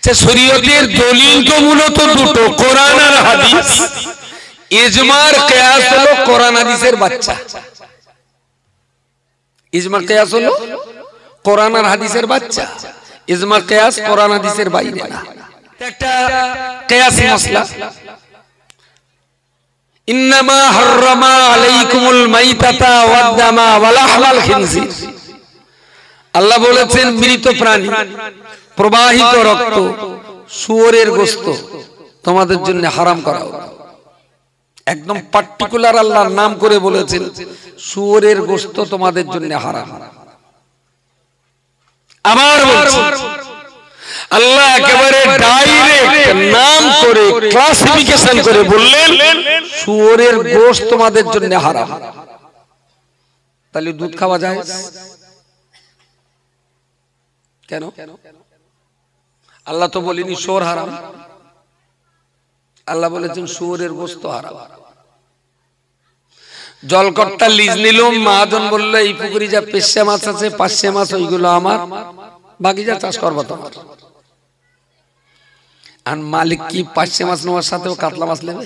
আচ্ছা, শরীয়তের দলিল তো মূলত দুটো, কোরআন আর হাদিস। ইজমার কিয়াস হলো কোরআন হাদিসের বাচ্চা। ইজমার কিয়াস হলো কোরআন আর হাদিসের বাচ্চা। ইজমা কিয়াস কোরআন হাদিসের বাইরে না, একটা কিয়াসি মাসলা। ইন্নামা হাররামা আলাইকুমুল মাইতাতা ওয়াদ দামা ওয়া লাহমাল খিনজির। আল্লাহ বলেছেন মৃত প্রাণী, প্রবাহিত রক্ত, শুয়োরের গোশত তোমাদের জন্য হারাম করা হলো। একদম পার্টিকুলার আল্লাহর নাম করে বলেছেন শুয়োরের গোশত তোমাদের জন্য হারাম। আবার বলছেন আল্লাহ একেবারে ডাইরেক্ট নাম করে ক্লাসিফিকেশন করে বললেন শুয়োরের গোশত তোমাদের জন্য হারাম। তাহলে দুধ খাওয়া যায় কেন? আল্লাহ তো বলেনি শুয়োর হারাম, আল্লাহ বলেছেন শুয়োরের গোশত হারাম। জলকট্টা লিজ নিলাম, মহাজন বলল এই পুকুরি যা পেশা মাছ আছে 500 মাছ ওইগুলো আমার, বাকি যা চাষ করবো তোমার। আর মালিক কি 500 মাছ নেওয়ার সাথেও কাতলা মাছ নেবে?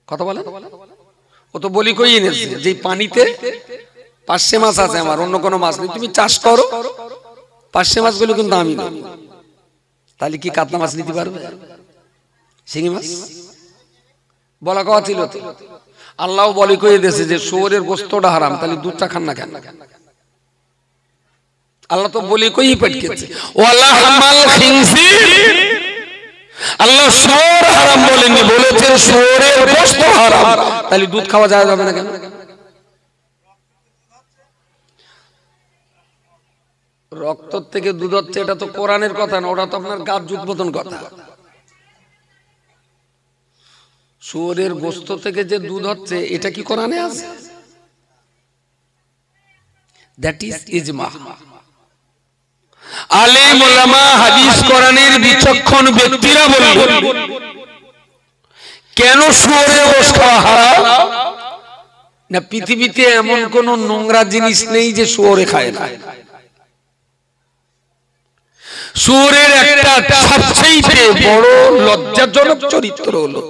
কথা বলে ও তো বলি কই এনেছে যে পানিতে 500 মাছ আছে আমার, অন্য কোনো মাছ নেই, তুমি চাষ করো, 500 মাছগুলো কিন্তু আমি নেব। তাহলে কি কাতলা মাছ নিতে পারবে? শিঙি মাছ বলা কথা ছিল তো। আল্লাহ বলি কই দিয়েছে যে শুয়োরের গোশতটা হারাম, তাহলে দুধটা খান না কেন? আল্লাহ তো বলি কই পাঠিয়েছে ওয়ালাহমাল খিনজির। আল্লাহ শুয়োর হারাম বলেননি, বলেছেন শুয়োরের গোশত হারাম। তাহলে দুধ খাওয়া যায় যাবে না কেন? রক্ত থেকে দুধ হচ্ছে এটা তো কোরআনের কথা না, ওটা তো আপনার গাছ উদ্বোধন কথা। শুয়োরের গোশত থেকে যে দুধ হচ্ছে এটা কি কোরআনে আছে? দ্যাট ইজ ইজমা। আলেম ওলামা হাদিস কোরআনের বিচক্ষণ ব্যক্তিরা বললেন কেন শুয়োরের গোশত খাওয়া হারাম? না পৃথিবীতে এমন কোন নোংরা জিনিস নেই যে শুয়োরে খায় না। শুয়োরের একটা সবচেয়ে বড় লজ্জাজনক চরিত্র হলো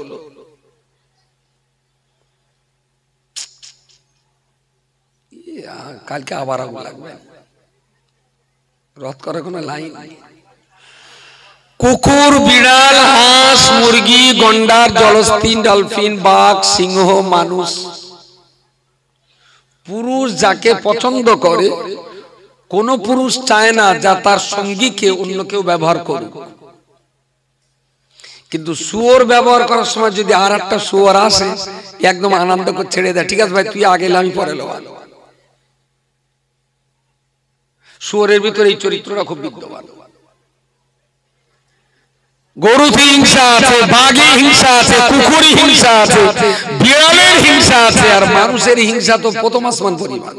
কালকে আবার আগুন লাগবে, রদ করার কোনো লাইন। কুকুর, বিড়াল, হাঁস, মুরগি, গন্ডার, জলস্থিন, ডলফিন, বাঘ, সিংহ, মানুষ, পুরুষ যাকে পছন্দ করে, কোন পুরুষ চায় না যা তার সঙ্গীকে অন্য কেউ ব্যবহার করুক। কিন্তু শুয়োর ব্যবহার করার সময় যদি আর একটা শুয়োর আসে একদম আনন্দ করে ছেড়ে দেয়, ঠিক আছে ভাই তুই আগে এলে আমি পরে লোয়া। শুয়োরের ভিতরে এই চরিত্রটা খুব বিদ্যমান। গরুতে হিংসা আছে, বাঘে হিংসা আছে, কুকুরে হিংসা আছে, বিড়ালের হিংসা আছে, আর মানুষের হিংসা তো প্রথম আসমান পরিমাণ।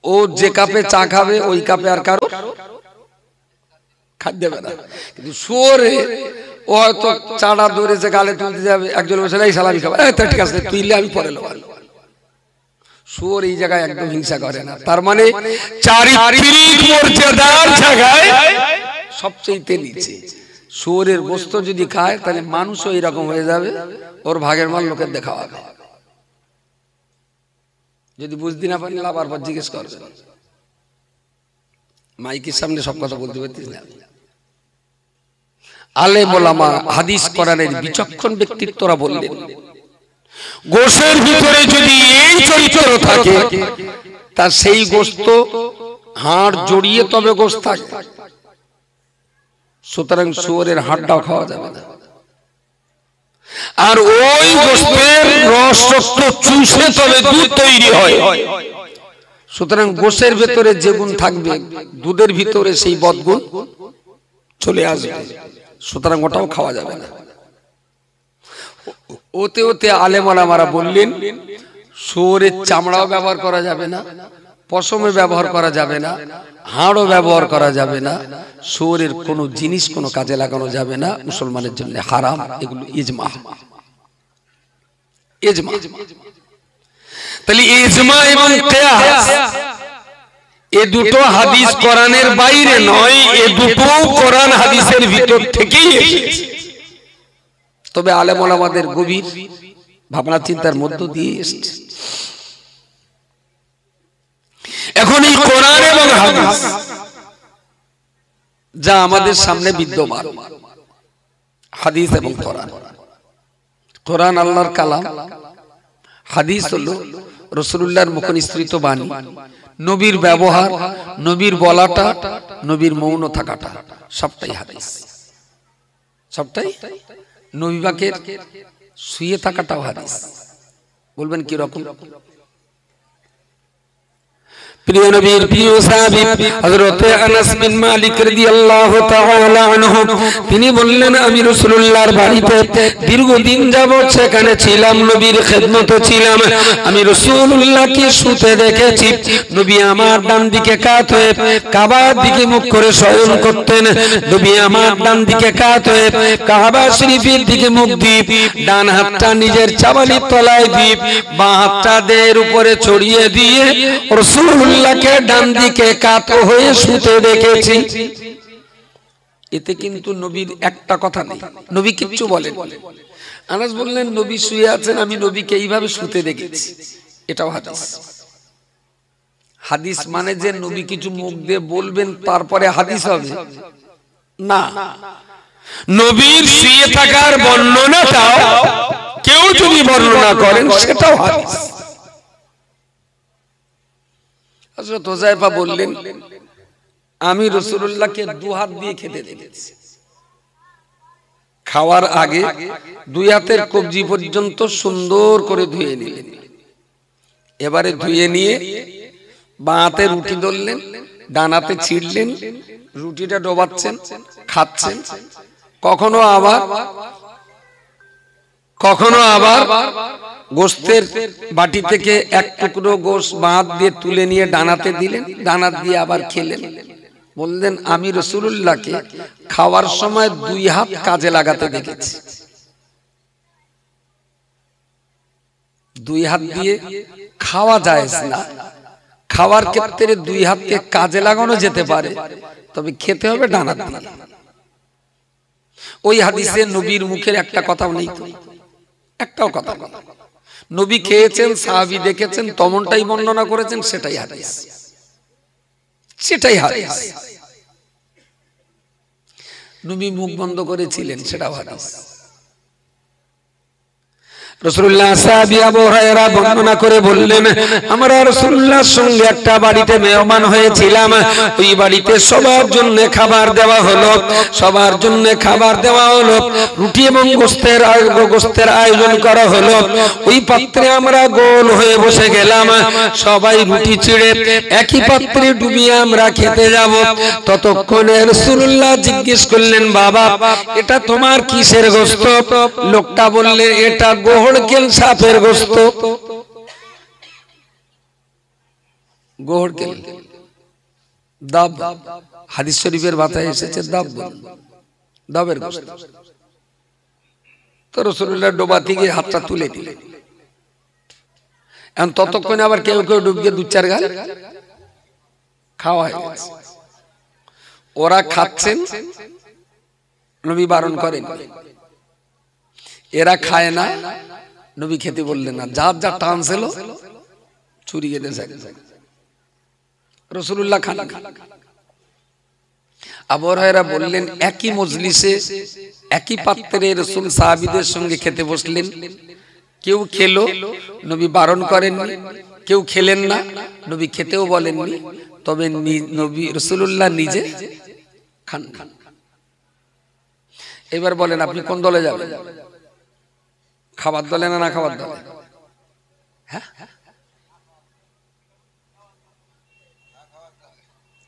ও যে কাপে চা খাবে ওই কাপে আর কারো খাদ্য দেবে না। কিন্তু শুয়োরে ও হয়তো চাটা ধরেছে গালে তুলতে যাবে, একজন বসে এই সালামি খাবে, ঠিক আছে তুইলে আমি পরে লোয়া। শুয়োর এই জায়গায় একদম হিংসা করে না। তার মানে চারিত্রিক মর্যাদার জায়গায় সবচেয়ে নিচে। শুয়োরের গোশত যদি খায় তাহলে মানুষও এরকম হয়ে যাবে, ওর ভাগের মাল লোকের দেখা হবে। যদি বুঝতে না পারেন আবার জিজ্ঞেস করবেন, মাইকের সামনে সব কথা বলতে পারতিস না। আলেম ওলামা হাদিস কোরআনের বিচক্ষণ ব্যক্তিত্বরা বললেন গোশের ভিতরে যদি এই চরিত্র থাকে তা সেই গোশত হাড় জড়িয়ে তবে গোশত থাকে, সুতরাং শুয়োরের হাড়টাও খাওয়া যাবে না। আর ওই গোশতের রস রক্ত চুষে তবে দুধ তৈরি হয়, সুতরাং গোশের ভেতরে যে গুণ থাকবে দুধের ভিতরে সেই বদগুণ চলে আসবে, সুতরাং ওটাও খাওয়া যাবে না। ওতে ওতে আলেম ওলামারা বললেন শুয়োরের চামড়াও ব্যবহার করা যাবে না, পশমে ব্যবহার করা যাবে না, হাড়ও ব্যবহার করা যাবে না, শুয়োরের কোনো জিনিস কোনো কাজে লাগানো যাবে না, মুসলমানের জন্য হারাম। এগুলো ইজমা। ইজমা তাহলে ইজমা এবং কিয়াস এ দুটো হাদিস কোরআনের বাইরে নয়, এ দুটো কোরআন হাদিসের ভিতর থেকেই এসেছে। তবে আলেম ওলামাদের গভীর ভাবনা চিন্তার মধ্য দিয়ে এসেছে। এখন এই কোরআন এবং হাদিস যা আমাদের সামনে বিদ্যমান, হাদিস এবং কোরআন, কোরআন আল্লাহর কালাম, হাদিস হলো রাসূলুল্লাহর মুখ নিঃসৃত বাণী, নবীর ব্যবহার, নবীর বলাটা, নবীর মৌন থাকাটা, সবটাই হাদিস। সবটাই নবী পাকের শুয়ে থাকাটাও হাদিস। বলবেন কি রকম? প্রিয় নবীর প্রিয় সাহাবী হযরত আনাস বিন মালিক রাদিয়াল্লাহু তাআলা আনহু তিনি বললেন, আমি রাসূলুল্লাহর বাড়িতে দীর্ঘদিন যাবত সেখানে ছিলাম, নবীর খেদমতে ছিলাম। আমি রাসূলুল্লাহকে শুতে দেখেছি। নবী আমার ডান দিকে কাত হয়ে কাবার দিকে মুখ করে শয়ন করতেন। নবী আমার ডান দিকে কাত হয়ে কাবা শরীফের দিকে মুখ দিয়ে ডান হাতটা নিজের চাবালির তলায় দিয়ে বাঁ হাতটা দেহের উপরে ছড়িয়ে দিয়ে রাসূলুল্লাহকে ডান দিকে কাত হয়ে শুতে দেখেছি। এতে কিন্তু নবীর একটা কথা নেই, নবী কিচ্ছু বলেন। আনাস বললেন, নবী শুয়ে আছেন, আমি নবীকে এইভাবে শুতে দেখেছি। এটাও হাদিস। হাদিস মানে যে নবী কিছু মুখ দিয়ে বলবেন তারপরে হাদিস হবে না। নবীর শুয়ে থাকার বর্ণনাটাও কেউ যদি বর্ণনা করেন সেটাও হাদিস। হযরত হুযায়ফা বললেন, আমি রাসূলুল্লাহকে দু হাত দিয়ে খেতে দেখেছি। খাওয়ার আগে দুই হাতের কবজি পর্যন্ত সুন্দর করে ধুয়ে নিলেন। এবারে ধুয়ে নিয়ে বাঁ হাতে রুটি ধরলেন, ডান হাতে ছিঁড়লেন, রুটিটা ডোবাচ্ছেন, খাচ্ছেন। কখনো আবার গোশতের বাটি থেকে এক টুকরো গোশত বাঁ হাত দিয়ে তুলে নিয়ে ডান হাতে দিলেন, ডান হাত দিয়ে আবার খেলেন। বললেন, আমি রাসূলুল্লাহকে খাওয়ার সময় দুই হাত কাজে লাগাতে দেখেছি। দুই হাত দিয়ে খাওয়া যায় না, খাওয়ার ক্ষেত্রে দুই হাতকে কাজে লাগানো যেতে পারে, তবে খেতে হবে ডান হাত দিয়ে। ওই হাদিসে নবীর মুখের একটা কথাও নেই, একটাও কথা। নবী খেয়েছেন, সাহাবী দেখেছেন, তেমনটাই বর্ণনা করেছেন, সেটাই হাদিস। সেটাই হাদিস। নবী মুখ বন্ধ করেছিলেন, সেটাও হাদিস। রাসূলুল্লাহ সাহাবী আবু হুরায়রা বর্ণনা করে বললেন, আমরা রাসূলুল্লাহর সঙ্গে একটা বাড়িতে মেহমান হয়েছিলাম। ওই বাড়িতে সবার জন্য খাবার দেওয়া হলো, সবার জন্য খাবার দেওয়া হলো। রুটি এবং গোশতের আয়োজন করা হলো। ওই পাত্রে আমরা গোল হয়ে বসে গেলাম। সবাই রুটি ছিঁড়ে একই পাত্রে ডুবিয়ে আমরা খেতে যাব। ততক্ষণে রাসূলুল্লাহ জিজ্ঞেস করলেন, বাবা, এটা তোমার কিসের গোশত? লোকটা বললেন, এটা গোহড়কেল সাপের গোশত। গোহড়কেল দাব, হাদিস শরীফের ভাষায় এসেছে দাব, দাবের গোশত। তো রাসূলুল্লাহ ডোবা থেকে হাতটা তুলে দিলেন। এখন ততক্ষণে আবার কেউ কেউ ডুবিয়ে দু চার গাল খাওয়া হয়ে গেছে। ওরা খাচ্ছেন, নবী বারণ করেন। এরা খায় না, নবী খেতে বললেন না। যার যা টান ছিল চুরি খেতে চাই, রাসূলুল্লাহ খান। আবু হুরায়রা বললেন, একই মজলিসে একই পাত্রে রাসূল সাহাবীদের সঙ্গে খেতে বসলেন। কেউ খেলো, নবী বারণ করেননি। কেউ খেলেন না, নবী খেতেও বলেননি। তবে নবী রাসূলুল্লাহ নিজে খান। এবার বলেন, আপনি কোন দলে যাবেন? খাবার দলে না খাবার দলে? হ্যাঁ,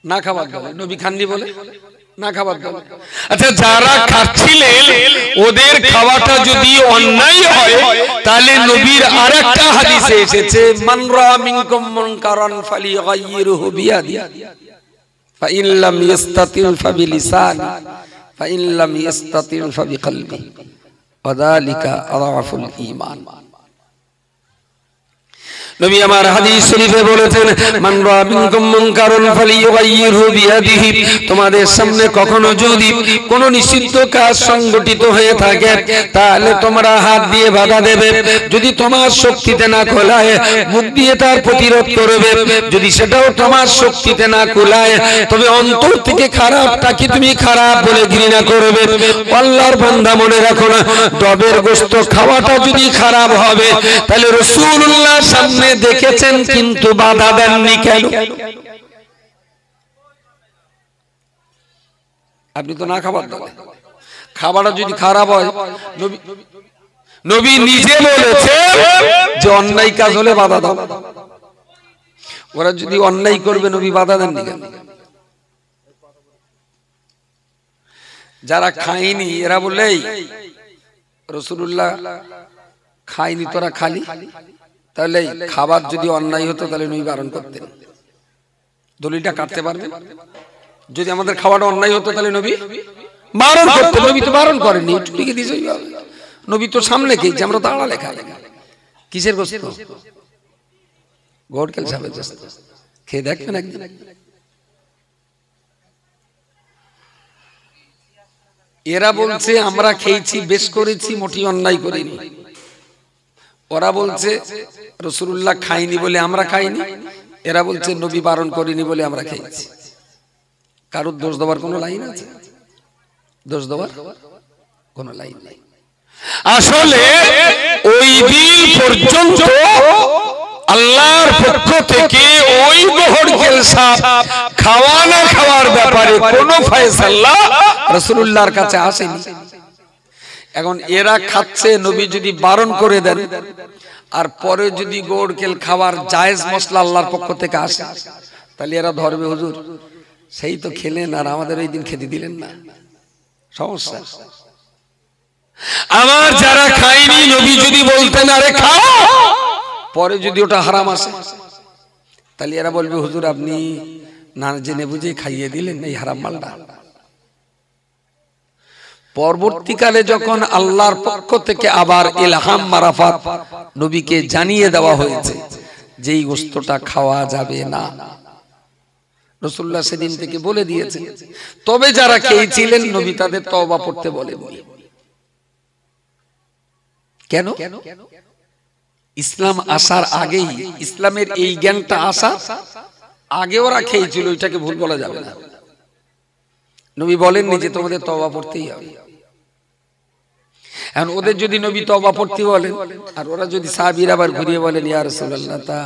না খাবার দলে। নবী খাননি বলে না খাবার দলে। আচ্ছা, যারা খাচ্ছিলেন ওদের খাওয়াটা যদি অন্যায় হয়, তাহলে নবীর আরেকটা হাদিসে এসেছে, মান রা মিনকুম মুনকারান ফালিগাইয়িরহু বিয়াদিহি ফাইন লাম ইস্তাতি ফাবিলিসানি ফাইন লাম ইস্তাতি ফাবিকলবিহি ওয়াযালিকা আযআফুল ঈমান। নবী আমার হাদিস শরীফে বলেছেন, মান রা মিনকুম মুনকারুন ফালিয়ুগাইয়িরহু বিয়াদিহি, তোমাদের সামনে কখনো যদি কোনো নিষিদ্ধ কাজ সংগঠিত হয়ে থাকে তাহলে তোমরা হাত দিয়ে বাধা দেবে, যদি তোমার শক্তিতে না খোলায় মুখ দিয়ে তার প্রতিরোধ করবে, যদি সেটাও তোমার শক্তিতে না খোলায় তবে অন্তর থেকে খারাপটাকে তুমি খারাপ বলে ঘৃণা করবে। আল্লাহর বান্দা মনে রাখো না, ডবের গোশত খাওয়াটা যদি খারাপ হবে তাহলে রাসূলুল্লাহ সামনে দেখেছেন কিন্তু বাধা দেননি কেন? আপনি তো না খাবার দেন, খাবারটা যদি খারাপ হয় নবী নিজে বলেছে যে অন্যায় কাজ হলে বাধা দাও। ওরা যদি অন্যায় করবে নবী বাধা দেননি কেন? যারা খায়নি এরা বলে রাসূলুল্লাহ খায়নি তোরা খালি, তাহলে খাবার যদি অন্যায় হতো তাহলে নবী বারণ করতেন। দলিলটা কাটতে পারবেন? যদি আমাদের খাওয়াটা অন্যায় হতো তাহলে নবী বারণ করতেন। নবী তো বারণ করেননি, লিখে দিয়েছে নবী তো সামনে খেয়েছে, আমরা তো আড়ালে খাই। কিসের গোশত? গোড়কেল সাহেবের গোশত। খেয়ে দেখবেন একদিন। এরা বলছে আমরা খেয়েছি, বেশ করেছি, মোটেই অন্যায় করিনি। ওরা বলছে রাসূলুল্লাহ খায়নি বলে আমরা খাইনি, এরা বলছে নবী বারণ করেনি বলে আমরা খেয়েছি। কারোর দোষ দেওয়ার কোনো লাইন আছে? দোষ দেওয়ার কোনো লাইন নাই। আসলে ওই দিন পর্যন্ত আল্লাহর পক্ষ থেকে ওই গোড়কেল সাপ খাওয়া না খাওয়ার ব্যাপারে কোনো ফয়সালা রাসূলুল্লাহর কাছে আসেনি। এখন এরা খাচ্ছে, নবী যদি বারণ করে দেন আর পরে যদি গোড়কেল খাওয়ার জায়েজ মসলা আল্লাহর পক্ষ থেকে আসে তাহলে এরা ধরবে হুজুর সেই তো খেলেন আর আমাদের ওই দিন খেতে দিলেন না, সমস্যা। আমার যারা খায়নি নবী যদি বলতেন আরে খাও, পরে যদি ওটা হারাম আসে তাহলে এরা বলবে হুজুর আপনি না জেনে বুঝে খাইয়ে দিলেন এই হারাম মালটা। পরবর্তীকালে যখন আল্লাহর পক্ষ থেকে আবার ইলহাম মারাফাত নবীকে জানিয়ে দেওয়া হয়েছে যে এই গোশতটা খাওয়া যাবে না, রাসূলুল্লাহ সেদিন থেকে বলে দিয়েছেন। তবে যারা খেয়েছিলেন নবী তাদের তওবা পড়তে বলেননি। কেন? ইসলাম আসার আগেই, ইসলামের এই জ্ঞানটা আসা আগে ওরা খেয়েছিল, এটাকে ভুল বলা যাবে না। নবী বলেননি যে তোমাদের তওবা পড়তেই হবে। এখন ওদের যদি নবী তওবা পড়তে বলেন আর ওরা যদি সাহাবীরা আবার ঘুরিয়ে বলেন ইয়া রাসূলুল্লাহ তা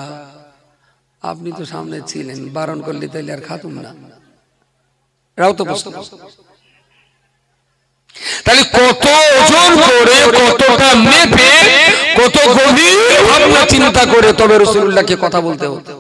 আপনি তো সামনে ছিলেন, বারণ করলে তাইলে আর খাতুম না, এরাও তো প্রশ্ন। তাহলে কত ওজন করে, কতটা মেপে, কত গভীর ভাবনা চিন্তা করে তবে রাসূলুল্লাহকে কথা বলতে হতো।